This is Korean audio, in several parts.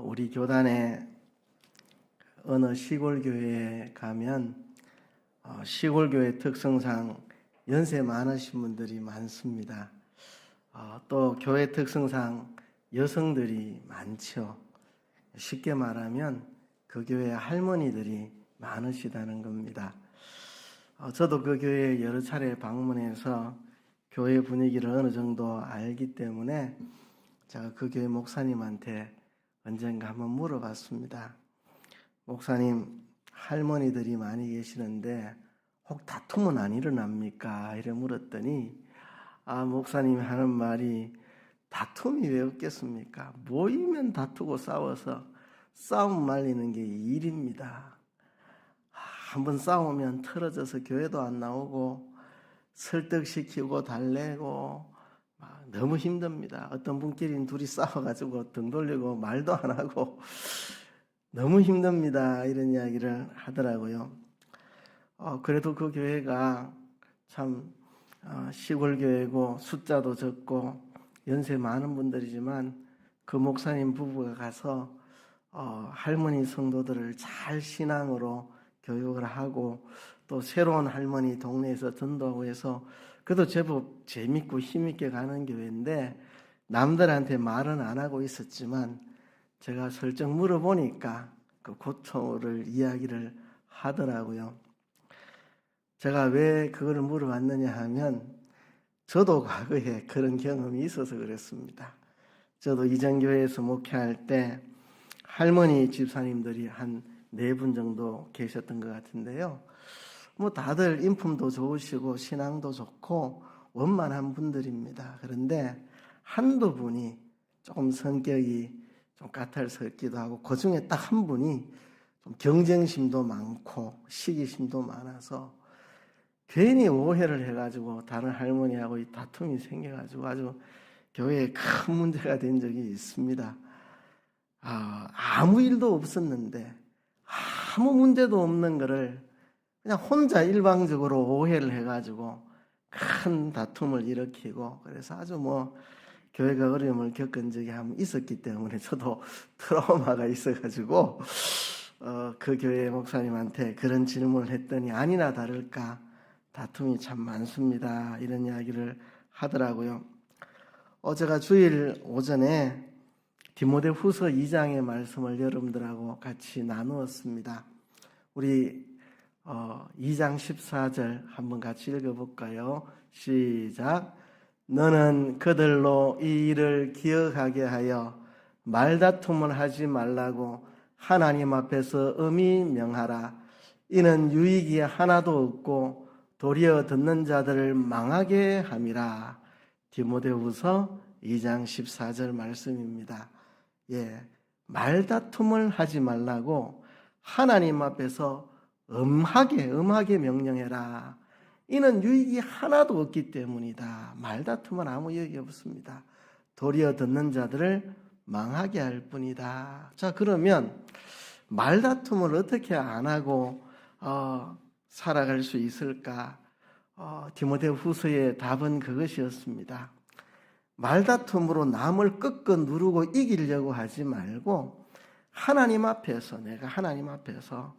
우리 교단에 어느 시골교회에 가면 시골교회 특성상 연세 많으신 분들이 많습니다. 또 교회 특성상 여성들이 많죠. 쉽게 말하면 그 교회 할머니들이 많으시다는 겁니다. 저도 그 교회에 여러 차례 방문해서 교회 분위기를 어느 정도 알기 때문에 제가 그 교회 목사님한테 언젠가 한번 물어봤습니다. 목사님, 할머니들이 많이 계시는데 혹 다툼은 안 일어납니까? 이래 물었더니 목사님이 하는 말이 다툼이 왜 없겠습니까? 모이면 다투고 싸워서 싸움 말리는 게 일입니다. 한번 싸우면 틀어져서 교회도 안 나오고 설득시키고 달래고 너무 힘듭니다. 어떤 분끼리는 둘이 싸워가지고 등 돌리고 말도 안 하고 너무 힘듭니다. 이런 이야기를 하더라고요. 그래도 그 교회가 참 시골 교회고 숫자도 적고 연세 많은 분들이지만 그 목사님 부부가 가서 할머니 성도들을 잘 신앙으로 교육을 하고 또 새로운 할머니 동네에서 전도하고 해서 그래도 제법 재밌고 힘있게 가는 교회인데 남들한테 말은 안 하고 있었지만 제가 슬쩍 물어보니까 그 고통을 이야기를 하더라고요. 제가 왜 그걸 물어봤느냐 하면 저도 과거에 그런 경험이 있어서 그랬습니다. 저도 이전교회에서 목회할 때 할머니 집사님들이 한 4분 정도 계셨던 것 같은데요. 다들 인품도 좋으시고 신앙도 좋고 원만한 분들입니다. 그런데 한두 분이 조금 성격이 좀 까탈스럽기도 하고 그 중에 딱 한 분이 좀 경쟁심도 많고 시기심도 많아서 괜히 오해를 해가지고 다른 할머니하고 이 다툼이 생겨가지고 아주 교회에 큰 문제가 된 적이 있습니다. 아무 일도 없었는데 아무 문제도 없는 거를 그냥 혼자 일방적으로 오해를 해가지고 큰 다툼을 일으키고 그래서 아주 교회가 어려움을 겪은 적이 한번 있었기 때문에 저도 트라우마가 있어가지고 그 교회 목사님한테 그런 질문을 했더니 아니나 다를까 다툼이 참 많습니다. 이런 이야기를 하더라고요. 제가 주일 오전에 디모데후서 2장의 말씀을 여러분들하고 같이 나누었습니다. 우리 2장 14절 한번 같이 읽어볼까요? 시작. 너는 그들로 이 일을 기억하게 하여 말다툼을 하지 말라고 하나님 앞에서 엄히 명하라. 이는 유익이 하나도 없고 도리어 듣는 자들을 망하게 함이라. 디모데후서 2장 14절 말씀입니다. 말다툼을 하지 말라고 하나님 앞에서 엄하게 명령해라. 이는 유익이 하나도 없기 때문이다. 말다툼은 아무 유익이 없습니다. 도리어 듣는 자들을 망하게 할 뿐이다. 자, 그러면 말다툼을 어떻게 안 하고 살아갈 수 있을까? 디모데후서의 답은 그것이었습니다. 말다툼으로 남을 꺾어 누르고 이기려고 하지 말고 하나님 앞에서 내가 하나님 앞에서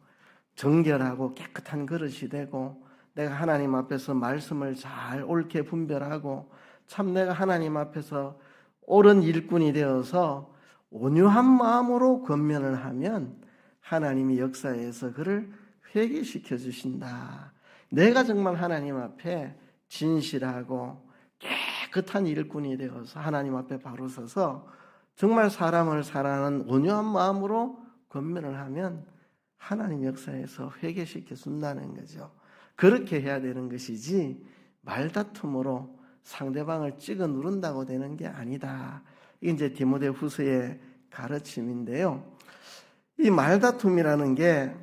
정결하고 깨끗한 그릇이 되고 내가 하나님 앞에서 말씀을 잘 옳게 분별하고 참 내가 하나님 앞에서 옳은 일꾼이 되어서 온유한 마음으로 권면을 하면 하나님이 역사에서 그를 회개시켜 주신다. 내가 정말 하나님 앞에 진실하고 깨끗한 일꾼이 되어서 하나님 앞에 바로 서서 정말 사람을 사랑하는 온유한 마음으로 권면을 하면 하나님 역사에서 회개시켜 준다는 거죠. 그렇게 해야 되는 것이지 말다툼으로 상대방을 찍어 누른다고 되는 게 아니다. 이게 이제 디모데후서의 가르침인데요. 이 말다툼이라는 게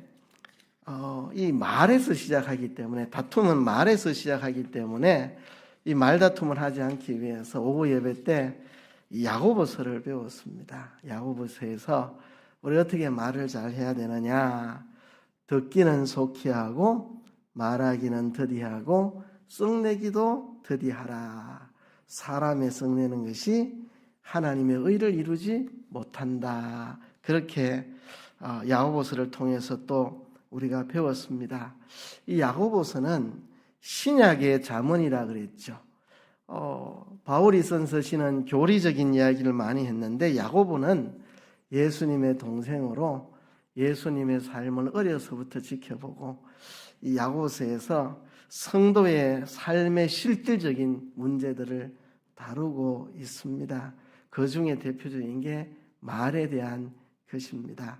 이 말에서 시작하기 때문에 다툼은 말에서 시작하기 때문에 이 말다툼을 하지 않기 위해서 오후 예배 때 야고보서를 배웠습니다. 야고보서에서 우리 어떻게 말을 잘 해야 되느냐? 듣기는 속히 하고 말하기는 더디하고 썩내기도 더디하라. 사람의 썩내는 것이 하나님의 의를 이루지 못한다. 그렇게 야고보서를 통해서 또 우리가 배웠습니다. 이 야고보서는 신약의 잠언이라 그랬죠. 바울이 쓴 서신은 교리적인 이야기를 많이 했는데 야고보는 예수님의 동생으로 예수님의 삶을 어려서부터 지켜보고 이 야고보서에서 성도의 삶의 실질적인 문제들을 다루고 있습니다. 그 중에 대표적인 게 말에 대한 것입니다.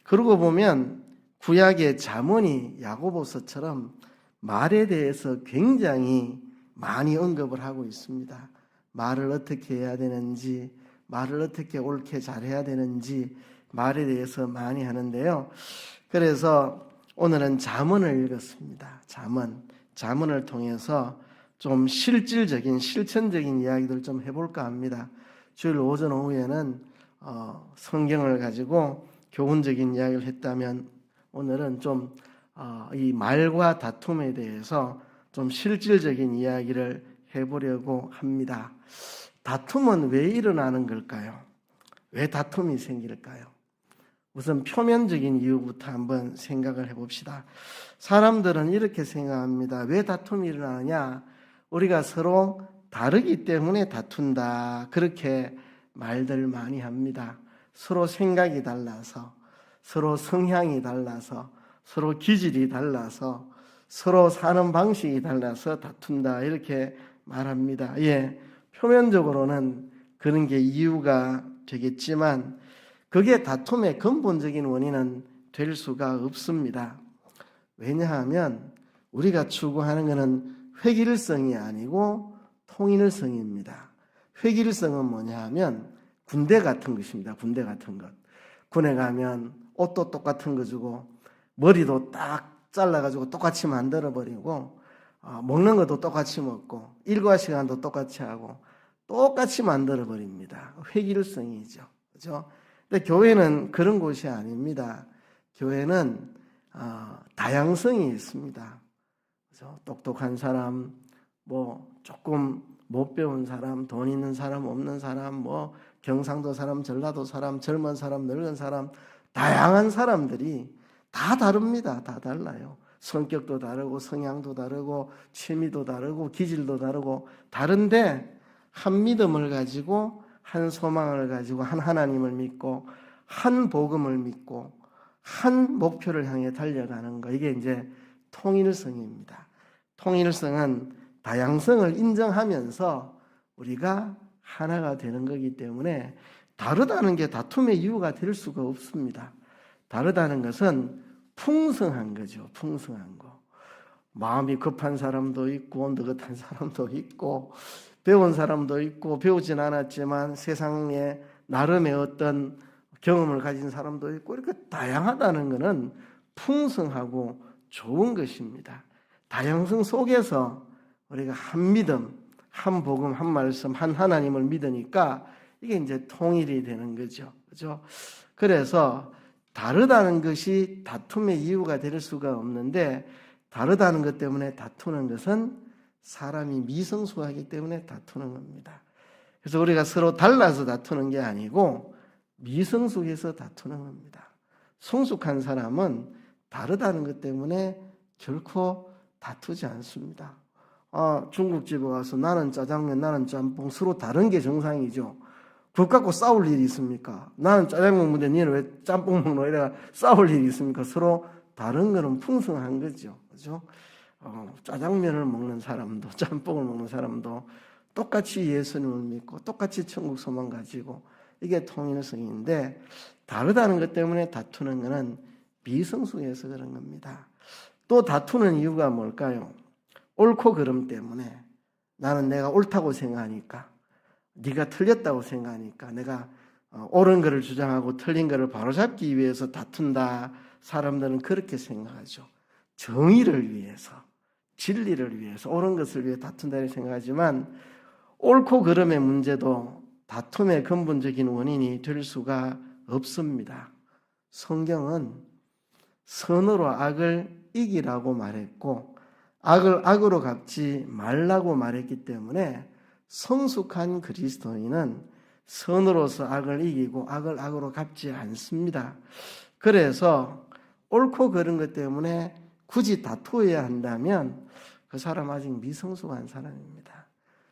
그러고 보면 구약의 잠언이 야고보서처럼 말에 대해서 굉장히 많이 언급을 하고 있습니다. 말을 어떻게 해야 되는지, 말을 어떻게 옳게 잘해야 되는지 말에 대해서 많이 하는데요. 그래서 오늘은 잠언을 읽었습니다. 잠언을 통해서 좀 실질적인 실천적인 이야기들 좀 해볼까 합니다. 주일 오전 오후에는 성경을 가지고 교훈적인 이야기를 했다면 오늘은 좀 이 말과 다툼에 대해서 좀 실질적인 이야기를 해보려고 합니다. 다툼은 왜 일어나는 걸까요? 왜 다툼이 생길까요? 우선 표면적인 이유부터 한번 생각을 해봅시다. 사람들은 이렇게 생각합니다. 왜 다툼이 일어나느냐? 우리가 서로 다르기 때문에 다툰다. 그렇게 말들 많이 합니다. 서로 생각이 달라서, 서로 성향이 달라서, 서로 기질이 달라서, 서로 사는 방식이 달라서 다툰다. 이렇게 말합니다. 표면적으로는 그런 게 이유가 되겠지만 그게 다툼의 근본적인 원인은 될 수가 없습니다. 왜냐하면 우리가 추구하는 것은 획일성이 아니고 통일성입니다. 획일성은 뭐냐 하면 군대 같은 것입니다. 군대 같은 것. 군에 가면 옷도 똑같은 거 주고 머리도 딱 잘라가지고 똑같이 만들어버리고 먹는 것도 똑같이 먹고 일과 시간도 똑같이 하고 똑같이 만들어버립니다. 획일성이죠. 그렇죠? 근데 교회는 그런 곳이 아닙니다. 교회는 다양성이 있습니다. 그렇죠? 똑똑한 사람, 조금 못 배운 사람, 돈 있는 사람, 없는 사람, 경상도 사람, 전라도 사람, 젊은 사람, 늙은 사람, 다양한 사람들이 다 다릅니다. 다 달라요. 성격도 다르고 성향도 다르고 취미도 다르고 기질도 다르고 다른데 한 믿음을 가지고 한 소망을 가지고 한 하나님을 믿고 한 복음을 믿고 한 목표를 향해 달려가는 거, 이게 이제 통일성입니다. 통일성은 다양성을 인정하면서 우리가 하나가 되는 거기 때문에 다르다는 게 다툼의 이유가 될 수가 없습니다. 다르다는 것은 풍성한 거죠. 풍성한 거. 마음이 급한 사람도 있고 느긋한 사람도 있고 배운 사람도 있고 배우진 않았지만 세상에 나름의 어떤 경험을 가진 사람도 있고 이렇게 다양하다는 것은 풍성하고 좋은 것입니다. 다양성 속에서 우리가 한 믿음, 한 복음, 한 말씀, 한 하나님을 믿으니까 이게 이제 통일이 되는 거죠. 그렇죠? 그래서 다르다는 것이 다툼의 이유가 될 수가 없는데 다르다는 것 때문에 다투는 것은 사람이 미성숙하기 때문에 다투는 겁니다. 그래서 우리가 서로 달라서 다투는 게 아니고 미성숙해서 다투는 겁니다. 성숙한 사람은 다르다는 것 때문에 결코 다투지 않습니다. 중국집에 가서 나는 짜장면, 나는 짬뽕, 서로 다른 게 정상이죠. 그것 갖고 싸울 일이 있습니까? 나는 짜장면 먹는데 니는 왜 짬뽕 먹노? 이래가 싸울 일이 있습니까? 서로 다른 거는 풍성한 거죠. 그죠? 짜장면을 먹는 사람도 짬뽕을 먹는 사람도 똑같이 예수님을 믿고 똑같이 천국 소망 가지고 이게 통일성인데 다르다는 것 때문에 다투는 것은 미성숙해서 그런 겁니다. 또 다투는 이유가 뭘까요? 옳고 그름 때문에 나는 내가 옳다고 생각하니까 네가 틀렸다고 생각하니까 내가 옳은 것을 주장하고 틀린 것을 바로잡기 위해서 다툰다. 사람들은 그렇게 생각하죠. 정의를 위해서, 진리를 위해서, 옳은 것을 위해 다툰다고 생각하지만 옳고 그름의 문제도 다툼의 근본적인 원인이 될 수가 없습니다. 성경은 선으로 악을 이기라고 말했고 악을 악으로 갚지 말라고 말했기 때문에 성숙한 그리스도인은 선으로서 악을 이기고 악을 악으로 갚지 않습니다. 그래서 옳고 그른 것 때문에 굳이 다투어야 한다면 그 사람 아직 미성숙한 사람입니다.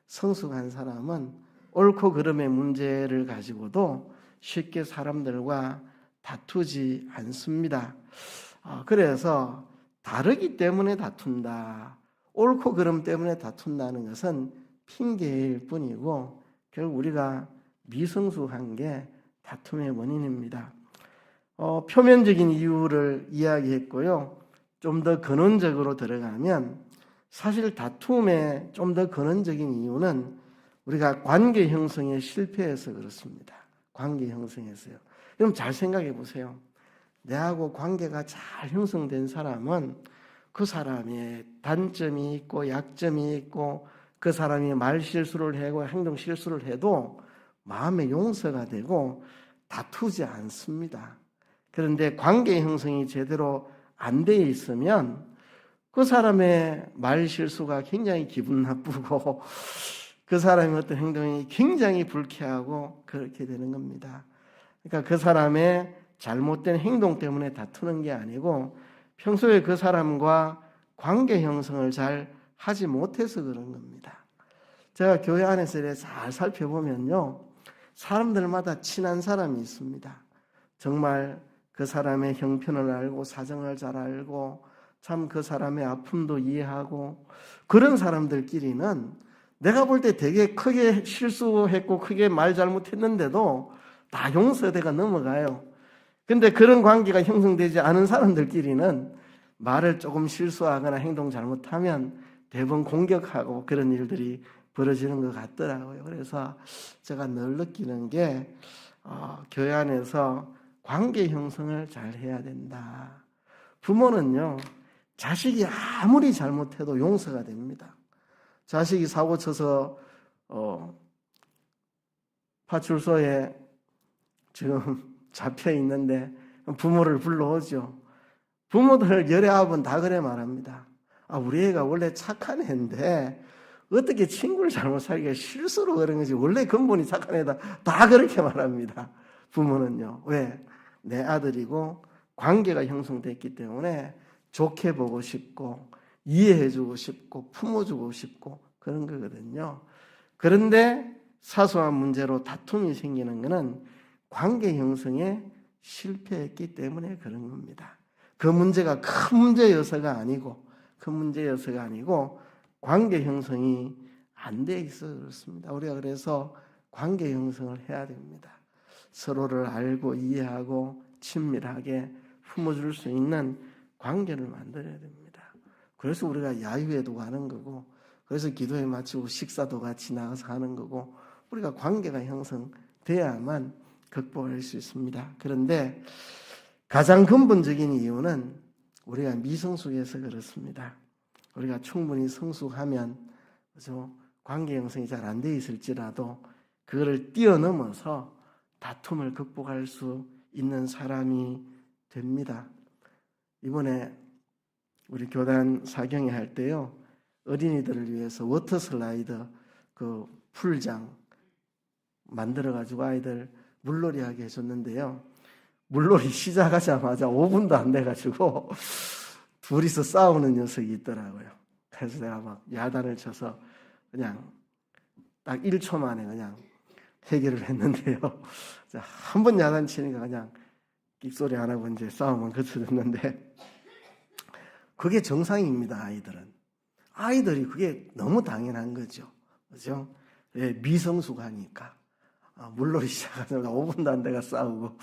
성숙한 사람은 옳고 그름의 문제를 가지고도 쉽게 사람들과 다투지 않습니다. 그래서 다르기 때문에 다툰다, 옳고 그름 때문에 다툰다는 것은 핑계일 뿐이고 결국 우리가 미성숙한 게 다툼의 원인입니다. 표면적인 이유를 이야기했고요. 좀 더 근원적으로 들어가면 사실 다툼의 좀 더 근원적인 이유는 우리가 관계 형성에 실패해서 그렇습니다. 관계 형성에서요. 그럼 잘 생각해 보세요. 내하고 관계가 잘 형성된 사람은 그 사람의 단점이 있고 약점이 있고 그 사람이 말 실수를 하고 행동 실수를 해도 마음의 용서가 되고 다투지 않습니다. 그런데 관계 형성이 제대로 안 돼 있으면 그 사람의 말 실수가 굉장히 기분 나쁘고 그 사람의 어떤 행동이 굉장히 불쾌하고 그렇게 되는 겁니다. 그러니까 그 사람의 잘못된 행동 때문에 다투는 게 아니고 평소에 그 사람과 관계 형성을 잘 하지 못해서 그런 겁니다. 제가 교회 안에서 잘 살펴보면요, 사람들마다 친한 사람이 있습니다. 정말 그 사람의 형편을 알고 사정을 잘 알고 참 그 사람의 아픔도 이해하고 그런 사람들끼리는 내가 볼 때 되게 크게 실수했고 크게 말 잘못했는데도 다 용서대가 넘어가요. 근데 그런 관계가 형성되지 않은 사람들끼리는 말을 조금 실수하거나 행동 잘못하면 대부분 공격하고 그런 일들이 벌어지는 것 같더라고요. 그래서 제가 늘 느끼는 게 교회 안에서 관계 형성을 잘 해야 된다. 부모는요, 자식이 아무리 잘못해도 용서가 됩니다. 자식이 사고 쳐서 파출소에 지금 잡혀 있는데 부모를 불러오죠. 부모들 19은 다 그래 말합니다. 우리 애가 원래 착한 애인데 어떻게 친구를 잘못 사귀게 실수로 그런 거지 원래 근본이 착한 애다. 다 그렇게 말합니다. 부모는요. 왜? 내 아들이고 관계가 형성됐기 때문에 좋게 보고 싶고 이해해주고 싶고 품어주고 싶고 그런 거거든요. 그런데 사소한 문제로 다툼이 생기는 것은 관계 형성에 실패했기 때문에 그런 겁니다. 그 문제가 큰 문제여서가 아니고 관계 형성이 안 돼 있어 그렇습니다. 우리가 그래서 관계 형성을 해야 됩니다. 서로를 알고 이해하고 친밀하게 품어줄 수 있는 관계를 만들어야 됩니다. 그래서 우리가 야유회도 가는 거고, 그래서 기도회 마치고 식사도 같이 나가서 하는 거고, 우리가 관계가 형성돼야만 극복할 수 있습니다. 그런데 가장 근본적인 이유는 우리가 미성숙해서 그렇습니다. 우리가 충분히 성숙하면 그렇죠? 관계 형성이 잘 안 돼 있을지라도 그거를 뛰어넘어서 다툼을 극복할 수 있는 사람이 됩니다. 이번에 우리 교단 사경회 할 때요, 어린이들을 위해서 워터 슬라이더 그 풀장 만들어가지고 아이들 물놀이 하게 해줬는데요. 물놀이 시작하자마자 5분도 안 돼가지고 둘이서 싸우는 녀석이 있더라고요. 그래서 내가 막 야단을 쳐서 그냥 딱 1초 만에 그냥 해결을 했는데요. 한 번 야단 치니까 그냥 끽소리 안 하고 이제 싸움은 그쳐졌는데 그게 정상입니다. 아이들이 그게 너무 당연한 거죠. 그죠? 미성숙하니까. 물놀이 시작하자마자 5분도 안 돼가 싸우고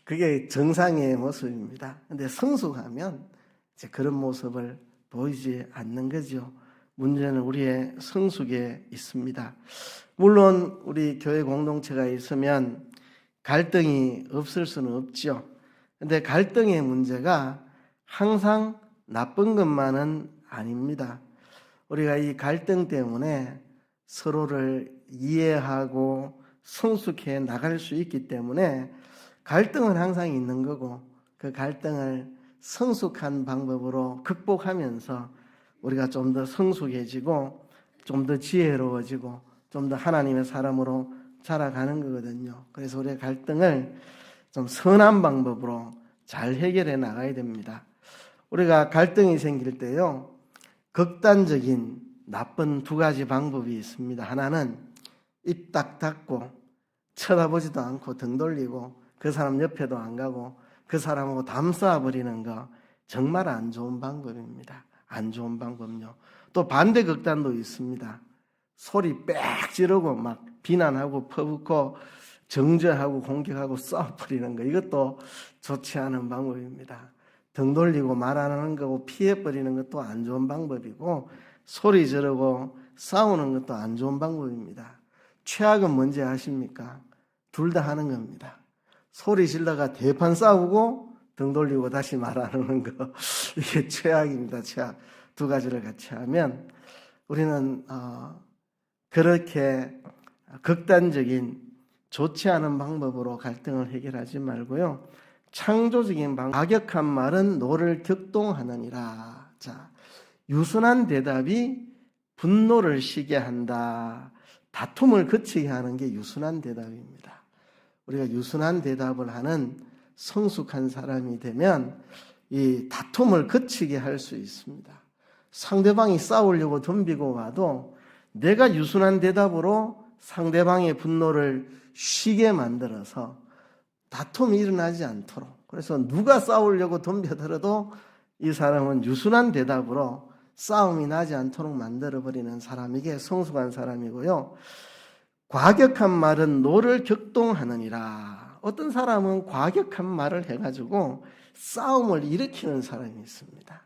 그게 정상의 모습입니다. 근데 성숙하면 이제 그런 모습을 보이지 않는 거죠. 문제는 우리의 성숙에 있습니다. 물론 우리 교회 공동체가 있으면 갈등이 없을 수는 없죠. 근데 갈등의 문제가 항상 나쁜 것만은 아닙니다. 우리가 이 갈등 때문에 서로를 이해하고 성숙해 나갈 수 있기 때문에 갈등은 항상 있는 거고 그 갈등을 성숙한 방법으로 극복하면서 우리가 좀 더 성숙해지고 좀 더 지혜로워지고 좀 더 하나님의 사람으로 자라가는 거거든요. 그래서 우리의 갈등을 좀 선한 방법으로 잘 해결해 나가야 됩니다. 우리가 갈등이 생길 때요, 극단적인 나쁜 두 가지 방법이 있습니다. 하나는 입 딱 닫고 쳐다보지도 않고 등 돌리고 그 사람 옆에도 안 가고 그 사람하고 담쌓아 버리는 거, 정말 안 좋은 방법입니다. 안 좋은 방법요. 또 반대 극단도 있습니다. 소리 빽 지르고 막 비난하고 퍼붓고 정죄하고 공격하고 싸워버리는 거, 이것도 좋지 않은 방법입니다. 등 돌리고 말 안 하는 거고 피해버리는 것도 안 좋은 방법이고, 소리 지르고 싸우는 것도 안 좋은 방법입니다. 최악은 뭔지 아십니까? 둘 다 하는 겁니다. 소리 질러가 대판 싸우고 등 돌리고 다시 말 안 하는 거, 이게 최악입니다. 최악. 두 가지를 같이 하면 우리는 그렇게 극단적인 좋지 않은 방법으로 갈등을 해결하지 말고요, 창조적인 방법, 과격한 말은 노를 격동하느니라. 자, 유순한 대답이 분노를 쉬게 한다. 다툼을 그치게 하는 게 유순한 대답입니다. 우리가 유순한 대답을 하는 성숙한 사람이 되면 이 다툼을 그치게 할 수 있습니다. 상대방이 싸우려고 덤비고 와도 내가 유순한 대답으로 상대방의 분노를 쉬게 만들어서 다툼이 일어나지 않도록, 그래서 누가 싸우려고 덤벼들어도 이 사람은 유순한 대답으로 싸움이 나지 않도록 만들어버리는 사람, 이게 성숙한 사람이고요. 과격한 말은 노를 격동하느니라. 어떤 사람은 과격한 말을 해가지고 싸움을 일으키는 사람이 있습니다.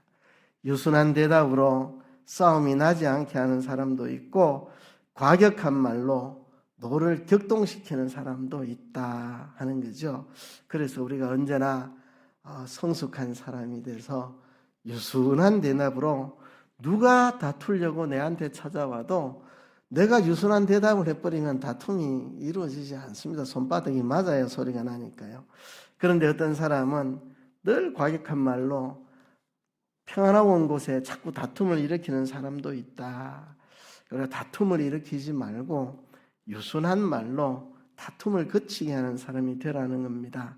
유순한 대답으로 싸움이 나지 않게 하는 사람도 있고, 과격한 말로 노를 격동시키는 사람도 있다 하는 거죠. 그래서 우리가 언제나 성숙한 사람이 돼서 유순한 대답으로, 누가 다투려고 내한테 찾아와도 내가 유순한 대답을 해버리면 다툼이 이루어지지 않습니다. 손바닥이 맞아야 소리가 나니까요. 그런데 어떤 사람은 늘 과격한 말로 평안한 곳에 자꾸 다툼을 일으키는 사람도 있다. 그래서 다툼을 일으키지 말고 유순한 말로 다툼을 그치게 하는 사람이 되라는 겁니다.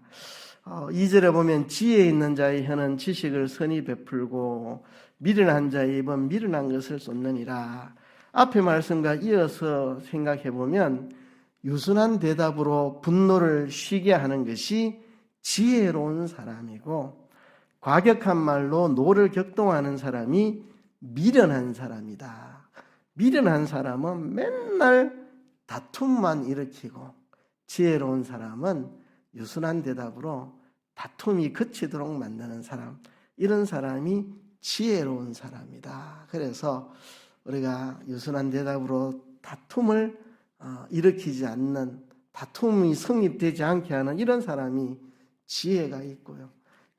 2절에 보면 지혜 있는 자의 혀는 지식을 선히 베풀고 미련한 자의 입은 미련한 것을 쏟느니라. 앞의 말씀과 이어서 생각해 보면 유순한 대답으로 분노를 쉬게 하는 것이 지혜로운 사람이고, 과격한 말로 노를 격동하는 사람이 미련한 사람이다. 미련한 사람은 맨날 다툼만 일으키고, 지혜로운 사람은 유순한 대답으로 다툼이 그치도록 만드는 사람, 이런 사람이 지혜로운 사람이다. 그래서 우리가 유순한 대답으로 다툼을 일으키지 않는, 다툼이 성립되지 않게 하는 이런 사람이 지혜가 있고요,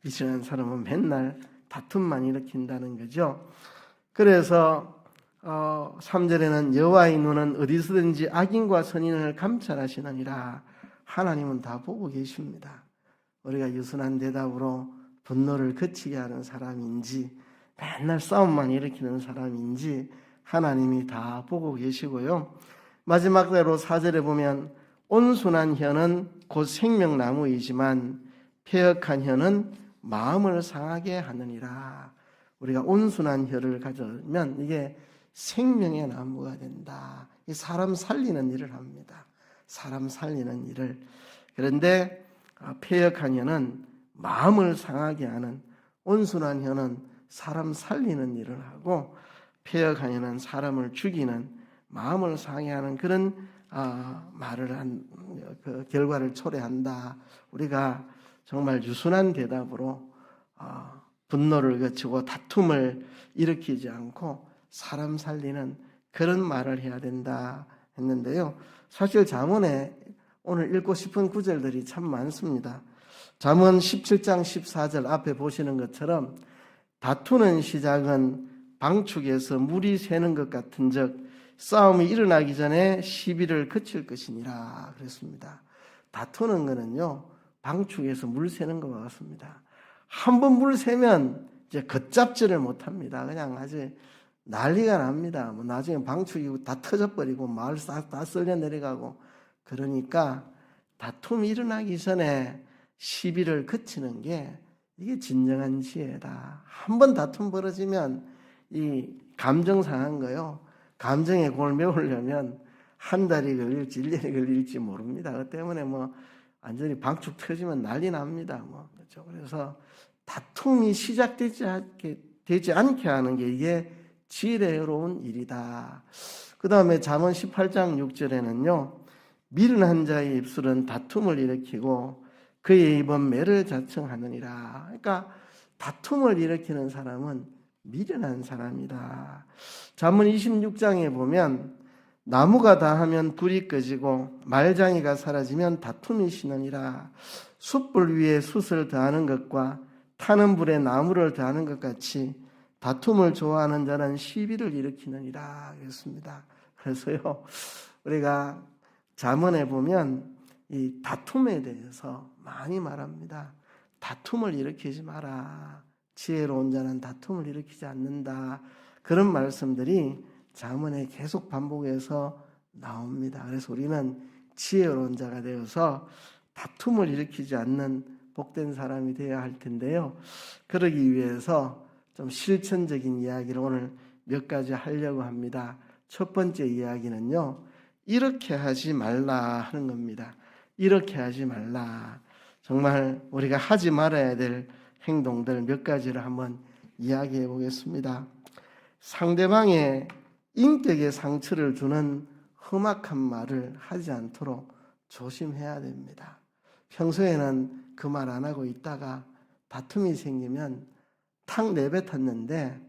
미련한 사람은 맨날 다툼만 일으킨다는 거죠. 그래서 3절에는 여호와의 눈은 어디서든지 악인과 선인을 감찰하시느니라. 하나님은 다 보고 계십니다. 우리가 유순한 대답으로 분노를 그치게 하는 사람인지 맨날 싸움만 일으키는 사람인지 하나님이 다 보고 계시고요. 마지막으로 4절에 보면 온순한 혀는 곧 생명나무이지만 패역한 혀는 마음을 상하게 하느니라. 우리가 온순한 혀를 가지면 이게 생명의 나무가 된다. 이 사람 살리는 일을 합니다. 사람 살리는 일을. 그런데 패역한 혀는 마음을 상하게 하는, 온순한 혀는 사람 살리는 일을 하고, 패역한 혀는 사람을 죽이는, 마음을 상하게 하는 그런 말을 한 그 결과를 초래한다. 우리가 정말 유순한 대답으로 분노를 거치고 다툼을 일으키지 않고 사람 살리는 그런 말을 해야 된다 했는데요. 사실 잠언에 오늘 읽고 싶은 구절들이 참 많습니다. 잠언 17장 14절 앞에 보시는 것처럼 다투는 시작은 방축에서 물이 새는 것 같은즉 싸움이 일어나기 전에 시비를 그칠 것이니라 그랬습니다. 다투는 거는요, 방축에서 물 새는 것과 같습니다. 한 번 물 새면 이제 걷잡지를 못합니다. 그냥 아주 난리가 납니다. 나중에 방축이 다 터져버리고 마을 다 쓸려 내려가고 그러니까 다툼이 일어나기 전에 시비를 그치는 게 이게 진정한 지혜다. 한번 다툼 벌어지면 이 감정 상한 거요. 감정의 골 메우려면 한 달이 걸릴지 1년이 걸릴지 모릅니다. 그 때문에 뭐 완전히 방축 터지면 난리 납니다. 뭐 그렇죠. 그래서 다툼이 되지 않게 하는 게 이게 지혜로운 일이다. 그 다음에 잠언 18장 6절에는요. 미련한 자의 입술은 다툼을 일으키고 그의 입은 매를 자청하느니라. 그러니까 다툼을 일으키는 사람은 미련한 사람이다. 잠언 26장에 보면 나무가 다하면 불이 꺼지고 말장이가 사라지면 다툼이 시느니라. 숯불 위에 숯을 더하는 것과 타는 불에 나무를 더하는 것 같이 다툼을 좋아하는 자는 시비를 일으키느니라 그랬습니다. 그래서요, 우리가 잠언에 보면 이 다툼에 대해서 많이 말합니다. 다툼을 일으키지 마라. 지혜로운 자는 다툼을 일으키지 않는다. 그런 말씀들이 잠언에 계속 반복해서 나옵니다. 그래서 우리는 지혜로운 자가 되어서 다툼을 일으키지 않는 복된 사람이 되어야 할 텐데요. 그러기 위해서 좀 실천적인 이야기를 오늘 몇 가지 하려고 합니다. 첫 번째 이야기는요. 이렇게 하지 말라 하는 겁니다. 이렇게 하지 말라. 정말 우리가 하지 말아야 될 행동들 몇 가지를 한번 이야기해 보겠습니다. 상대방의 인격에 상처를 주는 험악한 말을 하지 않도록 조심해야 됩니다. 평소에는 그 말 안 하고 있다가 다툼이 생기면 탁 내뱉었는데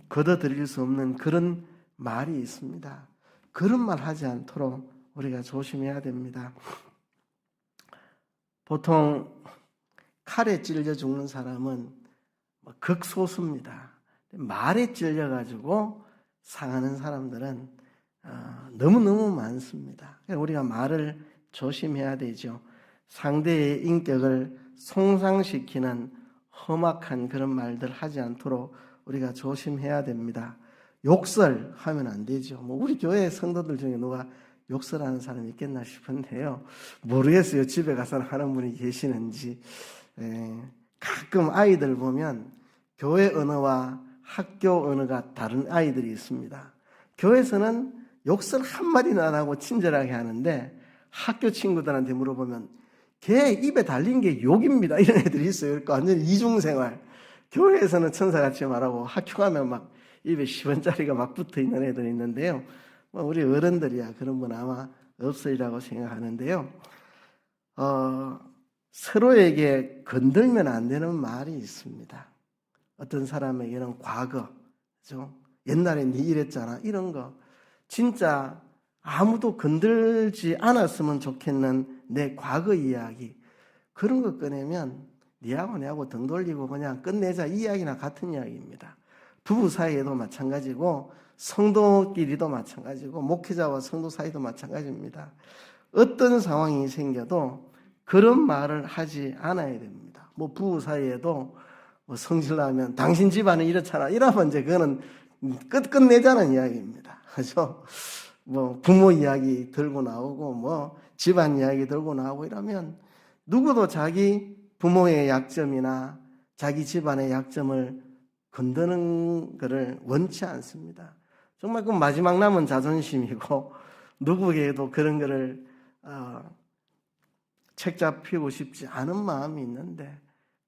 걷어들일 수 없는 그런 말이 있습니다. 그런 말 하지 않도록 우리가 조심해야 됩니다. 보통 칼에 찔려 죽는 사람은 극소수입니다. 말에 찔려가지고 상하는 사람들은 너무너무 많습니다. 우리가 말을 조심해야 되죠. 상대의 인격을 손상시키는 험악한 그런 말들 하지 않도록 우리가 조심해야 됩니다. 욕설하면 안 되죠. 우리 교회 성도들 중에 누가 욕설하는 사람이 있겠나 싶은데요. 모르겠어요. 집에 가서 하는 분이 계시는지. 가끔 아이들 보면 교회 언어와 학교 언어가 다른 아이들이 있습니다. 교회에서는 욕설 한마디는 안 하고 친절하게 하는데 학교 친구들한테 물어보면 걔 입에 달린 게 욕입니다. 이런 애들이 있어요. 그러니까 완전히 이중생활. 교회에서는 천사같이 말하고 학교 가면 막 입에 10원짜리가 막 붙어 있는 애들이 있는데요. 우리 어른들이야 그런 분 아마 없으리라고 생각하는데요. 서로에게 건들면 안 되는 말이 있습니다. 어떤 사람에게는 과거, 그죠? 옛날에 네 이랬잖아. 이런 거. 진짜 아무도 건들지 않았으면 좋겠는 내 과거 이야기. 그런 거 꺼내면 니하고 내하고 등 돌리고 그냥 끝내자 이 이야기나 같은 이야기입니다. 부부 사이에도 마찬가지고 성도끼리도 마찬가지고 목회자와 성도 사이도 마찬가지입니다. 어떤 상황이 생겨도 그런 말을 하지 않아야 됩니다. 부부 사이에도 성질나면 당신 집안은 이렇잖아. 이러면 이제 그거는 끝내자는 이야기입니다. 그죠? 부모 이야기 들고 나오고 집안 이야기 들고 나오고 이러면 누구도 자기 부모의 약점이나 자기 집안의 약점을 건드는 것을 원치 않습니다. 정말 그 마지막 남은 자존심이고 누구에게도 그런 것을 책잡히고 싶지 않은 마음이 있는데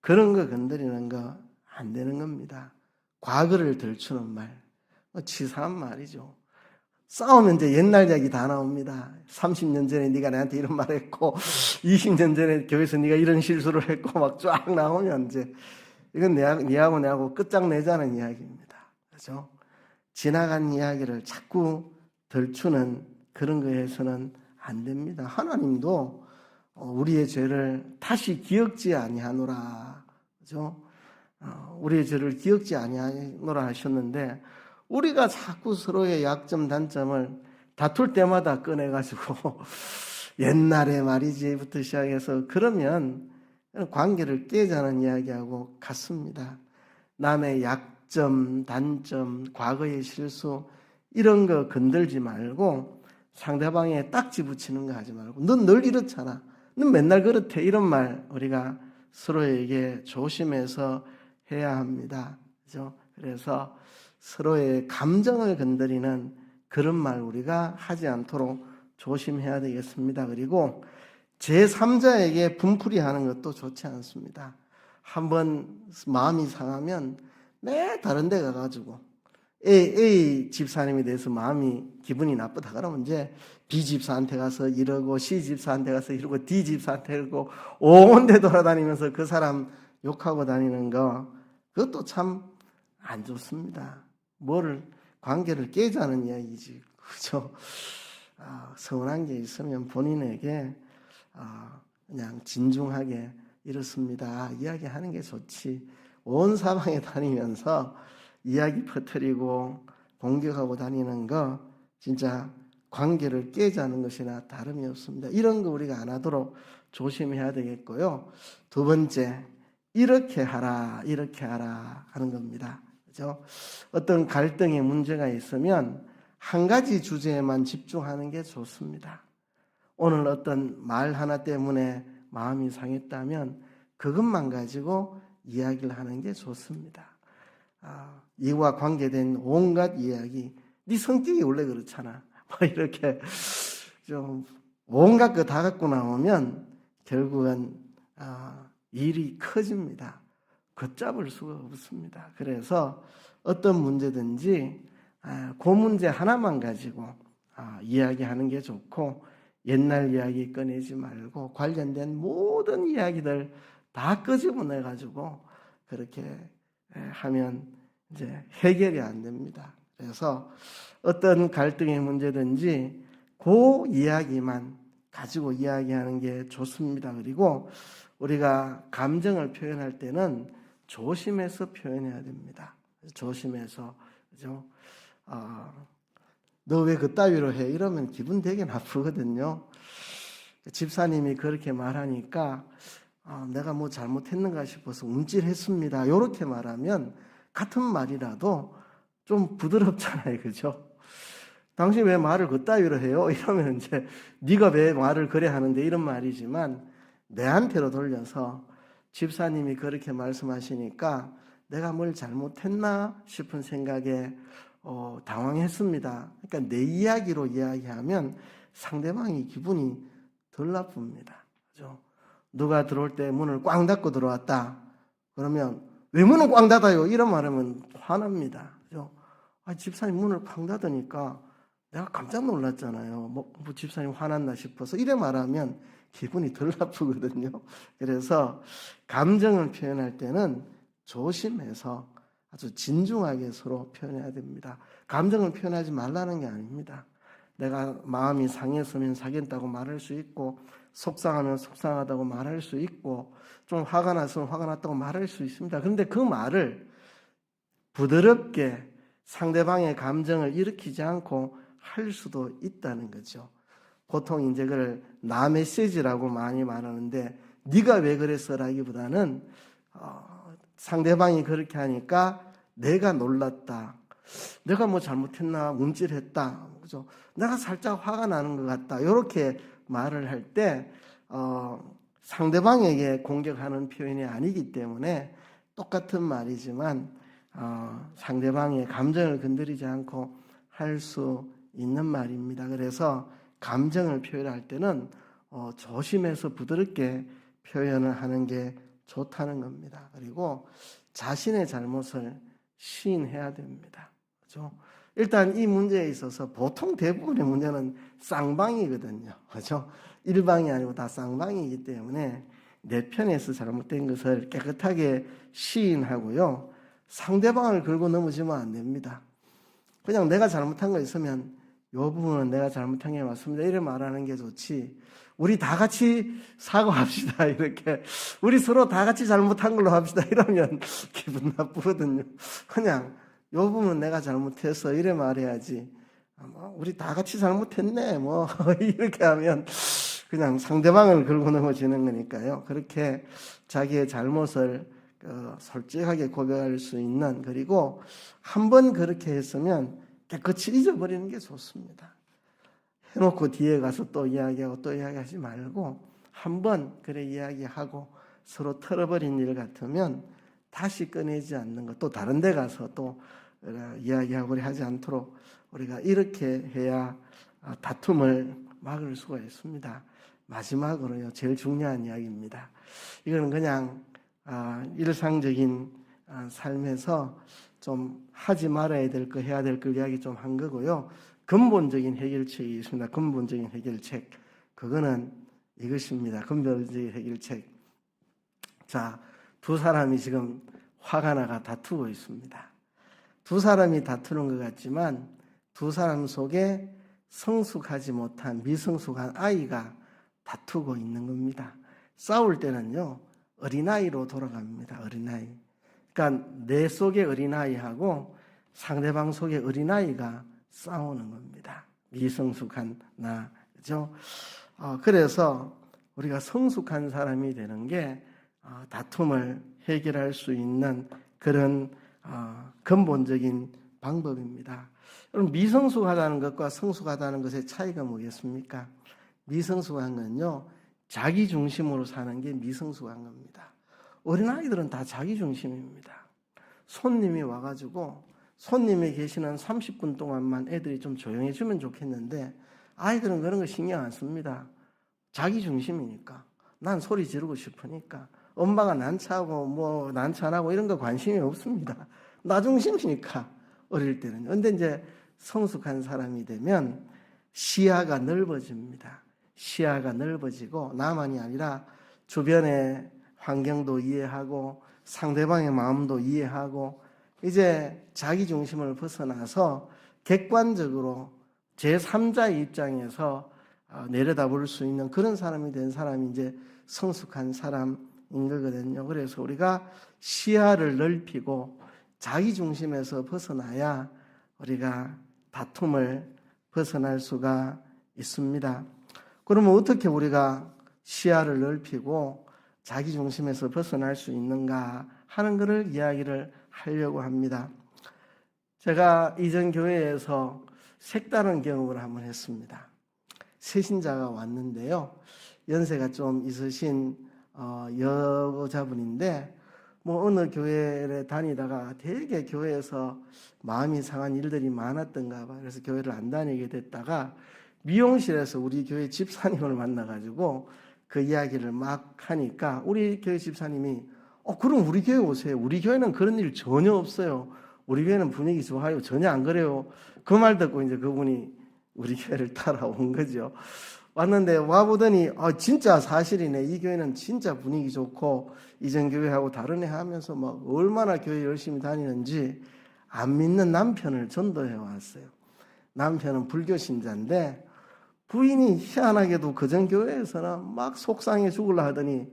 그런 거 건드리는 거 안 되는 겁니다. 과거를 들추는 말, 치사한 말이죠. 싸우면 이제 옛날 얘기 다 나옵니다. 30년 전에 네가 나한테 이런 말 했고 20년 전에 교회에서 네가 이런 실수를 했고 막 쫙 나오면 이제 이건 네하고 내하고 끝장내자는 이야기입니다. 그렇죠? 지나간 이야기를 자꾸 들추는 그런 거에서는 안 됩니다. 하나님도 우리의 죄를 다시 기억지 아니하노라. 그렇죠? 우리의 죄를 기억지 아니하노라 하셨는데 우리가 자꾸 서로의 약점 단점을 다툴 때마다 꺼내가지고 옛날에 말이지부터 시작해서 그러면 관계를 깨자는 이야기하고 같습니다. 남의 약점, 단점, 과거의 실수 이런 거 건들지 말고 상대방에 딱지 붙이는 거 하지 말고 넌 늘 이렇잖아. 넌 맨날 그렇대. 이런 말 우리가 서로에게 조심해서 해야 합니다. 그죠? 그래서 서로의 감정을 건드리는 그런 말 우리가 하지 않도록 조심해야 되겠습니다. 그리고 제3자에게 분풀이하는 것도 좋지 않습니다. 한번 마음이 상하면 매 다른 데 가가지고 A 집사님에 대해서 기분이 나쁘다 그러면 이제 B 집사한테 가서 이러고 C 집사한테 가서 이러고 D 집사한테 이러고 온 데 돌아다니면서 그 사람 욕하고 다니는 거 그것도 참 안 좋습니다. 관계를 깨자는 이야기지. 그죠? 서운한 게 있으면 본인에게 그냥 진중하게 이렇습니다. 이야기하는 게 좋지. 온 사방에 다니면서 이야기 퍼뜨리고 공격하고 다니는 거 진짜 관계를 깨자는 것이나 다름이 없습니다. 이런 거 우리가 안 하도록 조심해야 되겠고요. 두 번째, 이렇게 하라 하는 겁니다. 그죠? 어떤 갈등의 문제가 있으면 한 가지 주제에만 집중하는 게 좋습니다. 오늘 어떤 말 하나 때문에 마음이 상했다면 그것만 가지고 이야기를 하는 게 좋습니다. 이와 관계된 온갖 이야기, 네 성격이 원래 그렇잖아. 이렇게 좀 온갖 거 다 갖고 나오면 결국은 일이 커집니다. 걷잡을 수가 없습니다. 그래서 어떤 문제든지 그 문제 하나만 가지고 이야기하는 게 좋고 옛날 이야기 꺼내지 말고 관련된 모든 이야기들 다 끄집어내 가지고 그렇게 하면 이제 해결이 안 됩니다. 그래서 어떤 갈등의 문제든지 그 이야기만 가지고 이야기하는 게 좋습니다. 그리고 우리가 감정을 표현할 때는 조심해서 표현해야 됩니다. 조심해서, 그죠? 너 왜 그따위로 해? 이러면 기분 되게 나쁘거든요. 집사님이 그렇게 말하니까 내가 뭐 잘못했는가 싶어서 움찔했습니다. 이렇게 말하면 같은 말이라도 좀 부드럽잖아요. 그죠? 당신 왜 말을 그따위로 해요? 이러면 이제 네가 왜 말을 그래 하는데 이런 말이지만 내한테로 돌려서 집사님이 그렇게 말씀하시니까 내가 뭘 잘못했나 싶은 생각에 당황했습니다. 그러니까 내 이야기로 이야기하면 상대방이 기분이 덜 나쁩니다. 그죠? 누가 들어올 때 문을 꽝 닫고 들어왔다. 그러면 왜 문을 꽝 닫아요? 이런 말하면 화납니다. 그죠? 집사님 문을 꽝 닫으니까 내가 깜짝 놀랐잖아요. 뭐 집사님 화났나 싶어서 이래 말하면 기분이 덜 나쁘거든요. 그래서 감정을 표현할 때는 조심해서 아주 진중하게 서로 표현해야 됩니다. 감정을 표현하지 말라는 게 아닙니다. 내가 마음이 상했으면 상했다고 말할 수 있고 속상하면 속상하다고 말할 수 있고 좀 화가 났으면 화가 났다고 말할 수 있습니다. 그런데 그 말을 부드럽게 상대방의 감정을 일으키지 않고 할 수도 있다는 거죠. 보통 이제 그걸 나 메시지라고 많이 말하는데 네가 왜 그랬어라기보다는 상대방이 그렇게 하니까 내가 놀랐다. 내가 뭐 잘못했나 움찔했다. 그죠? 내가 살짝 화가 나는 것 같다. 이렇게 말을 할 때 상대방에게 공격하는 표현이 아니기 때문에 똑같은 말이지만 상대방의 감정을 건드리지 않고 할 수 있는 말입니다. 그래서 감정을 표현할 때는 조심해서 부드럽게 표현을 하는 게 좋다는 겁니다. 그리고 자신의 잘못을 시인해야 됩니다. 그죠? 일단 이 문제에 있어서 보통 대부분의 문제는 쌍방이거든요. 그죠? 일방이 아니고 다 쌍방이기 때문에 내 편에서 잘못된 것을 깨끗하게 시인하고요. 상대방을 걸고 넘어지면 안 됩니다. 그냥 내가 잘못한 거 있으면 이 부분은 내가 잘못한 게 맞습니다. 이렇게 말하는 게 좋지. 우리 다 같이 사과합시다. 이렇게. 우리 서로 다 같이 잘못한 걸로 합시다. 이러면 기분 나쁘거든요. 그냥 이 부분은 내가 잘못해서 이래 말해야지. 우리 다 같이 잘못했네. 뭐 이렇게 하면 그냥 상대방을 걸고 넘어지는 거니까요. 그렇게 자기의 잘못을 솔직하게 고백할 수 있는, 그리고 한번 그렇게 했으면 깨끗이 잊어버리는 게 좋습니다. 해놓고 뒤에 가서 또 이야기하고 또 이야기하지 말고 한번 그래 이야기하고 서로 털어버린 일 같으면 다시 꺼내지 않는 것, 또 다른 데 가서 또 이야기하고 그래 하지 않도록 우리가 이렇게 해야 다툼을 막을 수가 있습니다. 마지막으로요, 제일 중요한 이야기입니다. 이거는 그냥 일상적인 삶에서 좀 하지 말아야 될 거, 해야 될 걸 이야기 좀 한 거고요. 근본적인 해결책이 있습니다. 근본적인 해결책. 그거는 이것입니다. 근본적인 해결책. 자, 두 사람이 지금 화가 나가 다투고 있습니다. 두 사람이 다투는 것 같지만 두 사람 속에 성숙하지 못한 미성숙한 아이가 다투고 있는 겁니다. 싸울 때는요, 어린아이로 돌아갑니다. 어린아이. 그러니까 내 속의 어린아이하고 상대방 속의 어린아이가 싸우는 겁니다. 미성숙한 나. 그죠? 그래서 우리가 성숙한 사람이 되는 게 다툼을 해결할 수 있는 그런 근본적인 방법입니다. 여러분, 미성숙하다는 것과 성숙하다는 것의 차이가 뭐겠습니까? 미성숙한 건요, 자기 중심으로 사는 게 미성숙한 겁니다. 어린아이들은 다 자기 중심입니다. 손님이 와가지고 손님이 계시는 30분 동안만 애들이 좀 조용해지면 좋겠는데 아이들은 그런 거 신경 안 씁니다. 자기 중심이니까. 난 소리 지르고 싶으니까. 엄마가 난처하고 뭐 난처 안 하고 이런 거 관심이 없습니다. 나 중심이니까 어릴 때는. 근데 이제 성숙한 사람이 되면 시야가 넓어집니다. 시야가 넓어지고 나만이 아니라 주변의 환경도 이해하고 상대방의 마음도 이해하고 이제 자기 중심을 벗어나서 객관적으로 제3자의 입장에서 내려다볼 수 있는 그런 사람이 된 사람이 이제 성숙한 사람인 거거든요. 그래서 우리가 시야를 넓히고 자기 중심에서 벗어나야 우리가 다툼을 벗어날 수가 있습니다. 그러면 어떻게 우리가 시야를 넓히고 자기 중심에서 벗어날 수 있는가 하는 것을 이야기를 하려고 합니다. 제가 이전 교회에서 색다른 경험을 한번 했습니다. 새신자가 왔는데요. 연세가 좀 있으신 여자분인데 뭐 어느 교회에 다니다가 되게 교회에서 마음이 상한 일들이 많았던가 봐요. 그래서 교회를 안 다니게 됐다가 미용실에서 우리 교회 집사님을 만나가지고 그 이야기를 막 하니까 우리 교회 집사님이 그럼 우리 교회 오세요. 우리 교회는 그런 일 전혀 없어요. 우리 교회는 분위기 좋아요. 전혀 안 그래요. 그 말 듣고 이제 그분이 우리 교회를 따라온 거죠. 왔는데 와보더니 진짜 사실이네. 이 교회는 진짜 분위기 좋고 이전 교회하고 다르네 하면서 막 얼마나 교회 열심히 다니는지 안 믿는 남편을 전도해 왔어요. 남편은 불교 신자인데 부인이 희한하게도 그전 교회에서는 막 속상해 죽으려 하더니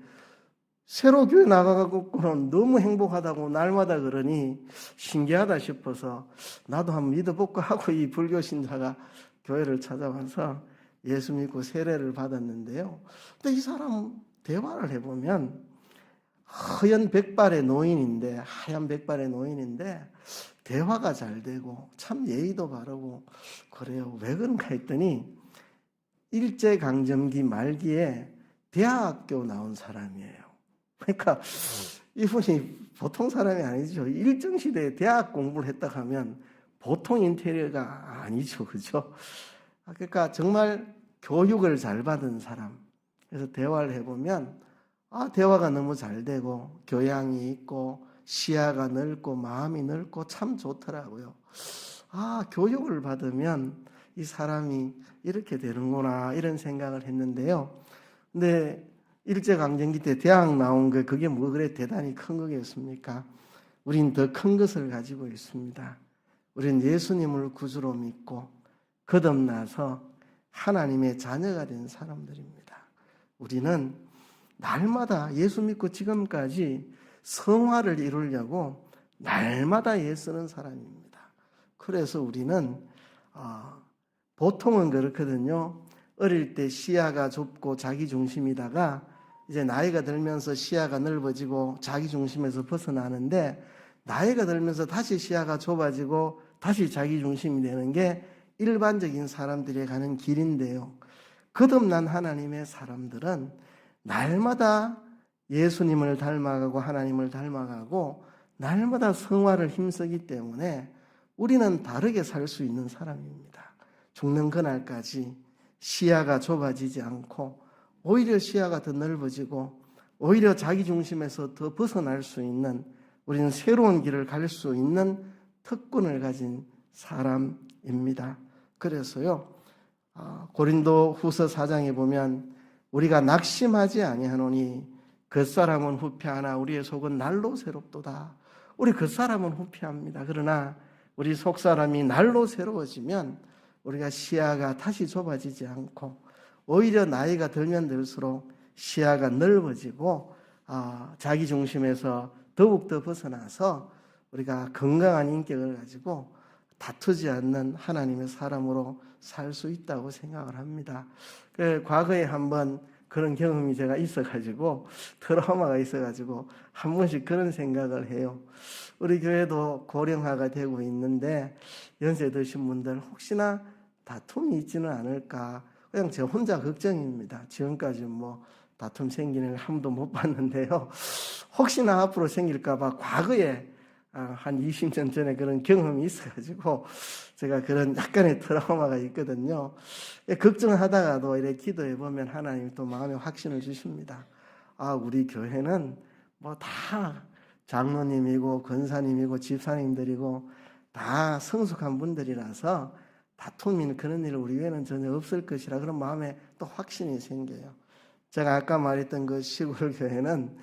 새로 교회 나가고는 너무 행복하다고 날마다 그러니 신기하다 싶어서 나도 한번 믿어볼까 하고 이 불교 신자가 교회를 찾아와서 예수 믿고 세례를 받았는데요. 근데 이 사람 대화를 해보면 하얀 백발의 노인인데 대화가 잘 되고 참 예의도 바르고 그래요. 왜 그런가 했더니 일제강점기 말기에 대학교 나온 사람이에요. 그러니까 이분이 보통 사람이 아니죠. 일정시대에 대학 공부를 했다 하면 보통 인테리어가 아니죠. 그죠? 그러니까 정말 교육을 잘 받은 사람. 그래서 대화를 해보면 대화가 너무 잘 되고 교양이 있고 시야가 넓고 마음이 넓고 참 좋더라고요. 교육을 받으면 이 사람이 이렇게 되는구나 이런 생각을 했는데요. 근데 일제강점기 때 대학 나온 거 그게 뭐 그래 대단히 큰 거겠습니까? 우린 더 큰 것을 가지고 있습니다. 우린 예수님을 구주로 믿고 거듭나서 하나님의 자녀가 된 사람들입니다. 우리는 날마다 예수 믿고 지금까지 성화를 이루려고 날마다 애쓰는 사람입니다. 그래서 우리는 보통은 그렇거든요. 어릴 때 시야가 좁고 자기 중심이다가 이제 나이가 들면서 시야가 넓어지고 자기 중심에서 벗어나는데 나이가 들면서 다시 시야가 좁아지고 다시 자기 중심이 되는 게 일반적인 사람들이 가는 길인데요. 거듭난 하나님의 사람들은 날마다 예수님을 닮아가고 하나님을 닮아가고 날마다 성화를 힘쓰기 때문에 우리는 다르게 살 수 있는 사람입니다. 죽는 그날까지 시야가 좁아지지 않고 오히려 시야가 더 넓어지고 오히려 자기 중심에서 더 벗어날 수 있는, 우리는 새로운 길을 갈 수 있는 특권을 가진 사람입니다. 그래서요, 고린도 후서 4장에 보면 우리가 낙심하지 아니하노니 겉사람은 후패하나 우리의 속은 날로 새롭도다. 우리 겉사람은 후패합니다. 그러나 우리 속사람이 날로 새로워지면 우리가 시야가 다시 좁아지지 않고 오히려 나이가 들면 들수록 시야가 넓어지고 자기 중심에서 더욱더 벗어나서 우리가 건강한 인격을 가지고 다투지 않는 하나님의 사람으로 살 수 있다고 생각을 합니다. 과거에 한번 그런 경험이 제가 있어가지고 트라우마가 있어가지고 한 번씩 그런 생각을 해요. 우리 교회도 고령화가 되고 있는데 연세 드신 분들 혹시나 다툼이 있지는 않을까, 그냥 저 혼자 걱정입니다. 지금까지 뭐 다툼 생기는 걸 한 번도 못 봤는데요. 혹시나 앞으로 생길까봐 과거에 한 20년 전에 그런 경험이 있어가지고 제가 그런 약간의 트라우마가 있거든요. 걱정하다가도 이렇게 기도해 보면 하나님이 또 마음에 확신을 주십니다. 우리 교회는 뭐 다 장로님이고 권사님이고 집사님들이고 다 성숙한 분들이라서 다툼이나 그런 일 우리 교회는 전혀 없을 것이라 그런 마음에 또 확신이 생겨요. 제가 아까 말했던 그 시골 교회는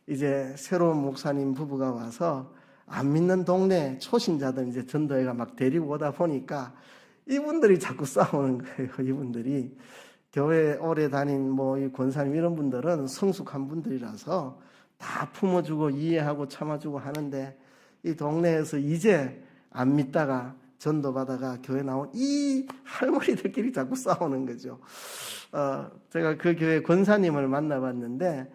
이제 새로운 목사님 부부가 와서 안 믿는 동네 초신자들 이제 전도회가 막 데리고 오다 보니까 이분들이 자꾸 싸우는 거예요. 이분들이 교회 오래 다닌 뭐 이 권사님 이런 분들은 성숙한 분들이라서 다 품어주고 이해하고 참아주고 하는데 이 동네에서 이제 안 믿다가 전도받아가 교회 나온 이 할머니들끼리 자꾸 싸우는 거죠. 제가 그 교회 권사님을 만나봤는데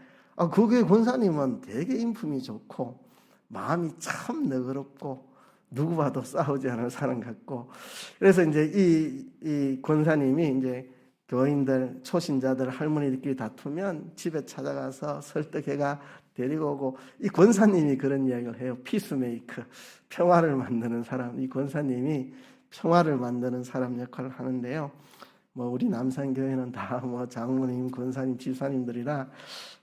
그 교회 권사님은 되게 인품이 좋고 마음이 참 너그럽고 누구 봐도 싸우지 않을 사람 같고, 그래서 이제 이 권사님이 이제 교인들 초신자들 할머니들끼리 다투면 집에 찾아가서 설득해가 데리고 오고, 이 권사님이 그런 이야기를 해요. 피스메이커, 평화를 만드는 사람. 이 권사님이 평화를 만드는 사람 역할을 하는데요. 뭐 우리 남산교회는 다 뭐 장로님, 권사님, 집사님들이라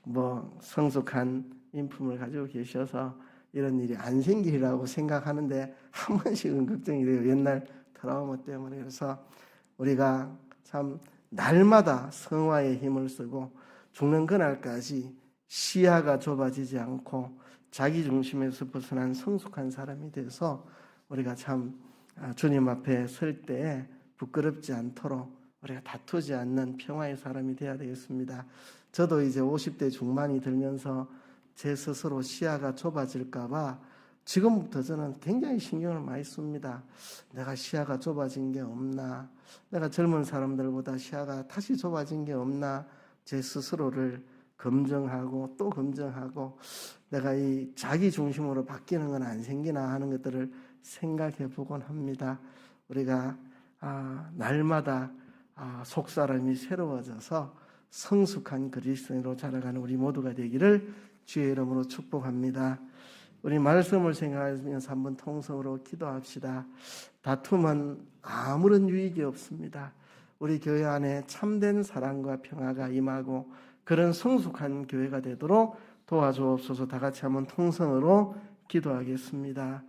뭐 성숙한 인품을 가지고 계셔서 이런 일이 안 생기리라고 생각하는데 한 번씩은 걱정이 돼요. 옛날 트라우마 때문에. 그래서 우리가 참 날마다 성화의 힘을 쓰고 죽는 그날까지 시야가 좁아지지 않고 자기 중심에서 벗어난 성숙한 사람이 돼서 우리가 참 주님 앞에 설 때에 부끄럽지 않도록 우리가 다투지 않는 평화의 사람이 되어야 되겠습니다. 저도 이제 50대 중반이 들면서 제 스스로 시야가 좁아질까봐 지금부터 저는 굉장히 신경을 많이 씁니다. 내가 시야가 좁아진 게 없나? 내가 젊은 사람들보다 시야가 다시 좁아진 게 없나? 제 스스로를 검증하고 또 검증하고 내가 이 자기 중심으로 바뀌는 건 안 생기나 하는 것들을 생각해 보곤 합니다. 우리가 날마다 속사람이 새로워져서 성숙한 그리스도인으로 자라가는 우리 모두가 되기를 주의 이름으로 축복합니다. 우리 말씀을 생각하면서 한번 통성으로 기도합시다. 다툼은 아무런 유익이 없습니다. 우리 교회 안에 참된 사랑과 평화가 임하고 그런 성숙한 교회가 되도록 도와주옵소서. 다 같이 한번 통성으로 기도하겠습니다.